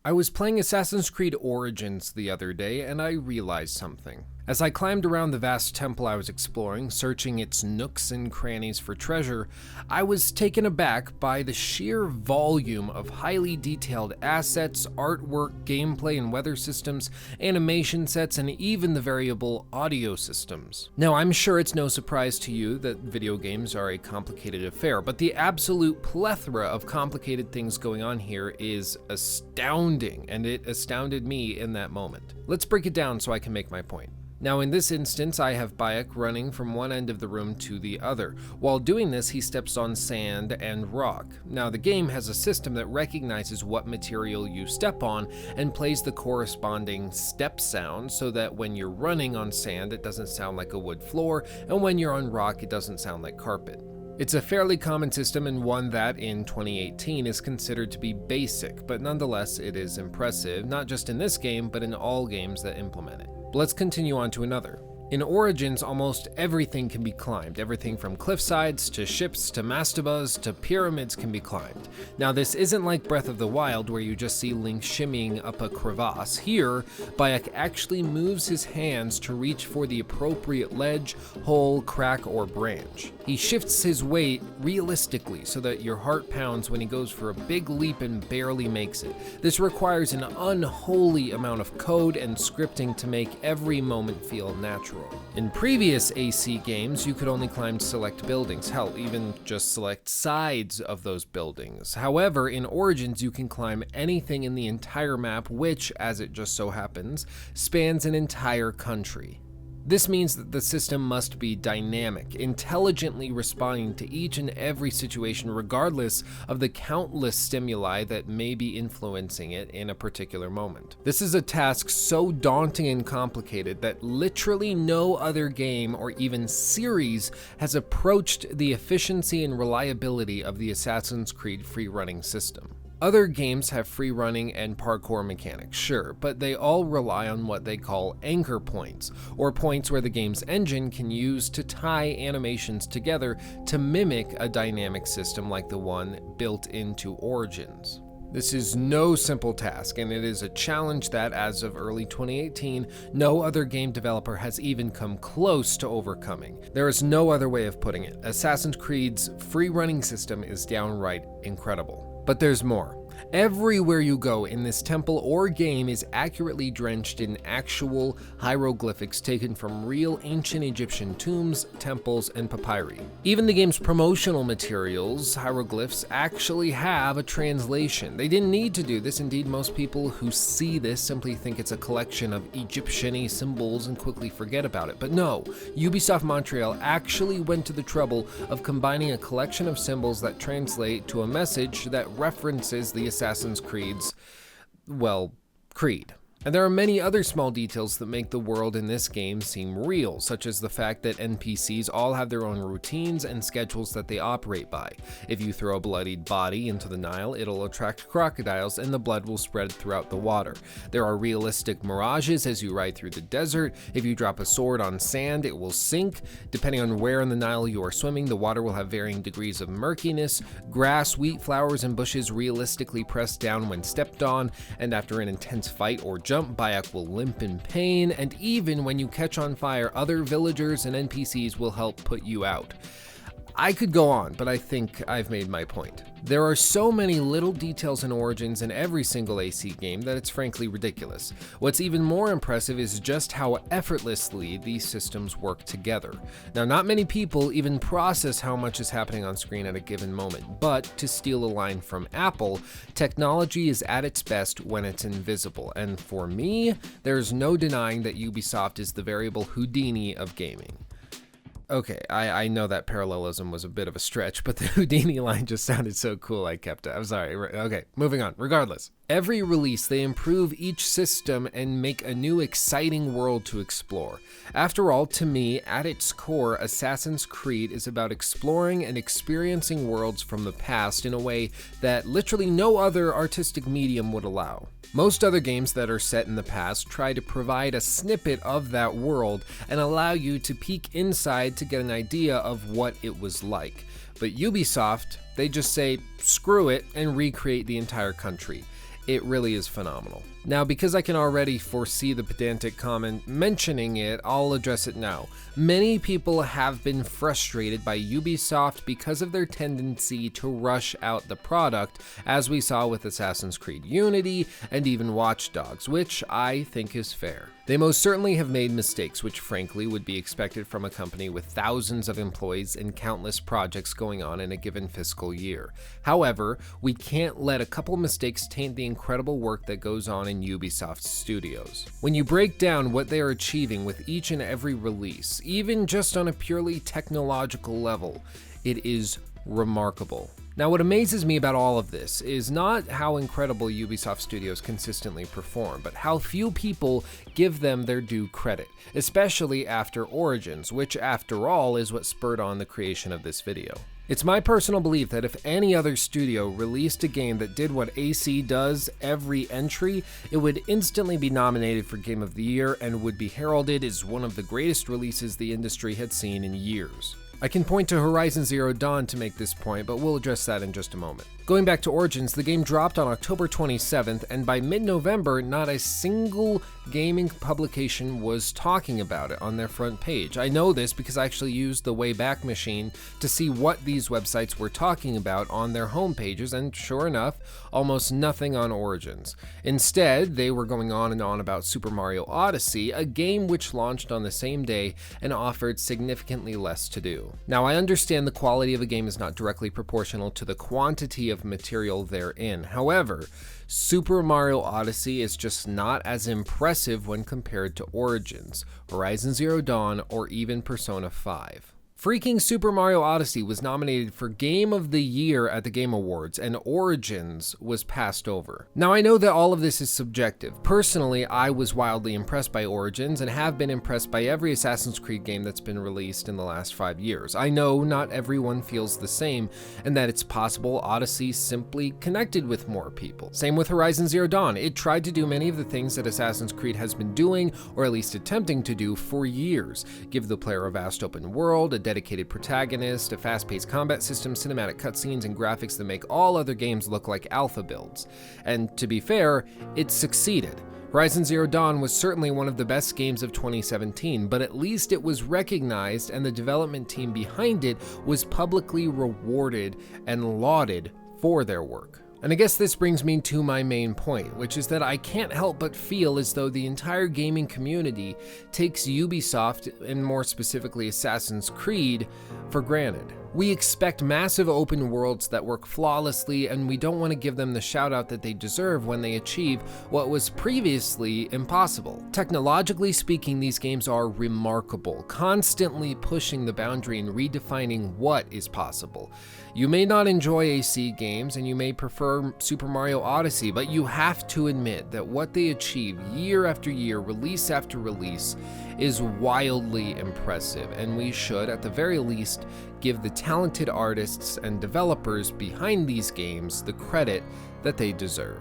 I was playing Assassin's Creed Origins the other day, and I realized something. As I climbed around the vast temple I was exploring, searching its nooks and crannies for treasure, I was taken aback by the sheer volume of highly detailed assets, artwork, gameplay and weather systems, animation sets, and even the variable audio systems. Now, I'm sure it's no surprise to you that video games are a complicated affair, but the absolute plethora of complicated things going on here is astounding, and it astounded me in that moment. Let's break it down so I can make my point. Now in this instance, I have Bayek running from one end of the room to the other. While doing this, he steps on sand and rock. Now the game has a system that recognizes what material you step on and plays the corresponding step sound so that when you're running on sand, it doesn't sound like a wood floor, and when you're on rock, it doesn't sound like carpet. It's a fairly common system and one that in 2018 is considered to be basic, but nonetheless it is impressive, not just in this game, but in all games that implement it. But let's continue on to another. In Origins, almost everything can be climbed. Everything from cliffsides to ships to mastabas to pyramids can be climbed. Now this isn't like Breath of the Wild where you just see Link shimmying up a crevasse. Here, Bayek actually moves his hands to reach for the appropriate ledge, hole, crack, or branch. He shifts his weight realistically so that your heart pounds when he goes for a big leap and barely makes it. This requires an unholy amount of code and scripting to make every moment feel natural. In previous AC games, you could only climb select buildings, hell, even just select sides of those buildings. However, in Origins, you can climb anything in the entire map, which, as it just so happens, spans an entire country. This means that the system must be dynamic, intelligently responding to each and every situation regardless of the countless stimuli that may be influencing it in a particular moment. This is a task so daunting and complicated that literally no other game or even series has approached the efficiency and reliability of the Assassin's Creed free-running system. Other games have free running and parkour mechanics, sure, but they all rely on what they call anchor points, or points where the game's engine can use to tie animations together to mimic a dynamic system like the one built into Origins. This is no simple task, and it is a challenge that, as of early 2018, no other game developer has even come close to overcoming. There is no other way of putting it. Assassin's Creed's free-running system is downright incredible. But there's more. Everywhere you go in this temple or game is accurately drenched in actual hieroglyphics taken from real ancient Egyptian tombs, temples, and papyri. Even the game's promotional materials, hieroglyphs, actually have a translation. They didn't need to do this. Indeed, most people who see this simply think it's a collection of Egyptian-y symbols and quickly forget about it. But no, Ubisoft Montreal actually went to the trouble of combining a collection of symbols that translate to a message that references the Assassin's Creed's, well, creed. And there are many other small details that make the world in this game seem real, such as the fact that NPCs all have their own routines and schedules that they operate by. If you throw a bloodied body into the Nile, it'll attract crocodiles and the blood will spread throughout the water. There are realistic mirages as you ride through the desert. If you drop a sword on sand, it will sink. Depending on where in the Nile you are swimming, the water will have varying degrees of murkiness. Grass, wheat, flowers, and bushes realistically press down when stepped on, and after an intense fight or jump, Bayek will limp in pain, and even when you catch on fire, other villagers and NPCs will help put you out. I could go on, but I think I've made my point. There are so many little details in Origins in every single AC game that it's frankly ridiculous. What's even more impressive is just how effortlessly these systems work together. Now, not many people even process how much is happening on screen at a given moment, but to steal a line from Apple, technology is at its best when it's invisible, and for me, there's no denying that Ubisoft is the variable Houdini of gaming. Okay, I know that parallelism was a bit of a stretch, but the Houdini line just sounded so cool I kept it. I'm sorry. Okay, moving on. Regardless, every release they improve each system and make a new exciting world to explore. After all, to me, at its core, Assassin's Creed is about exploring and experiencing worlds from the past in a way that literally no other artistic medium would allow. Most other games that are set in the past try to provide a snippet of that world and allow you to peek inside to get an idea of what it was like. But Ubisoft, they just say, screw it, and recreate the entire country. it really is phenomenal. Now, because I can already foresee the pedantic comment mentioning it, I'll address it now. Many people have been frustrated by Ubisoft because of their tendency to rush out the product, as we saw with Assassin's Creed Unity and even Watch Dogs, which I think is fair. They most certainly have made mistakes, which frankly would be expected from a company with thousands of employees and countless projects going on in a given fiscal year. However, we can't let a couple mistakes taint the incredible work that goes on in Ubisoft studios. When you break down what they are achieving with each and every release, even just on a purely technological level, it is remarkable. Now, what amazes me about all of this is not how incredible Ubisoft studios consistently perform, but how few people give them their due credit, especially after Origins, which after all is what spurred on the creation of this video. It's my personal belief that if any other studio released a game that did what AC does every entry, it would instantly be nominated for Game of the Year and would be heralded as one of the greatest releases the industry had seen in years. I can point to Horizon Zero Dawn to make this point, but we'll address that in just a moment. Going back to Origins, the game dropped on October 27th, and by mid-November, not a single gaming publication was talking about it on their front page. I know this because I actually used the Wayback Machine to see what these websites were talking about on their homepages, and sure enough, almost nothing on Origins. Instead, they were going on and on about Super Mario Odyssey, a game which launched on the same day and offered significantly less to do. Now, I understand the quality of a game is not directly proportional to the quantity of material therein. However, Super Mario Odyssey is just not as impressive when compared to Origins, Horizon Zero Dawn, or even Persona 5. Freaking Super Mario Odyssey was nominated for Game of the Year at the Game Awards, and Origins was passed over. Now, I know that all of this is subjective. Personally, I was wildly impressed by Origins and have been impressed by every Assassin's Creed game that's been released in the last 5 years. I know not everyone feels the same, and that it's possible Odyssey simply connected with more people. Same with Horizon Zero Dawn. It tried to do many of the things that Assassin's Creed has been doing, or at least attempting to do, for years. Give the player a vast open world, a dedicated protagonist, a fast-paced combat system, cinematic cutscenes, and graphics that make all other games look like alpha builds. And to be fair, it succeeded. Horizon Zero Dawn was certainly one of the best games of 2017, but at least it was recognized and the development team behind it was publicly rewarded and lauded for their work. And I guess this brings me to my main point, which is that I can't help but feel as though the entire gaming community takes Ubisoft, and more specifically Assassin's Creed, for granted. We expect massive open worlds that work flawlessly, and we don't want to give them the shout out that they deserve when they achieve what was previously impossible. Technologically speaking, these games are remarkable, constantly pushing the boundary and redefining what is possible. You may not enjoy AC games and you may prefer Super Mario Odyssey, but you have to admit that what they achieve year after year, release after release, is wildly impressive, and we should, at the very least, give the talented artists and developers behind these games the credit that they deserve.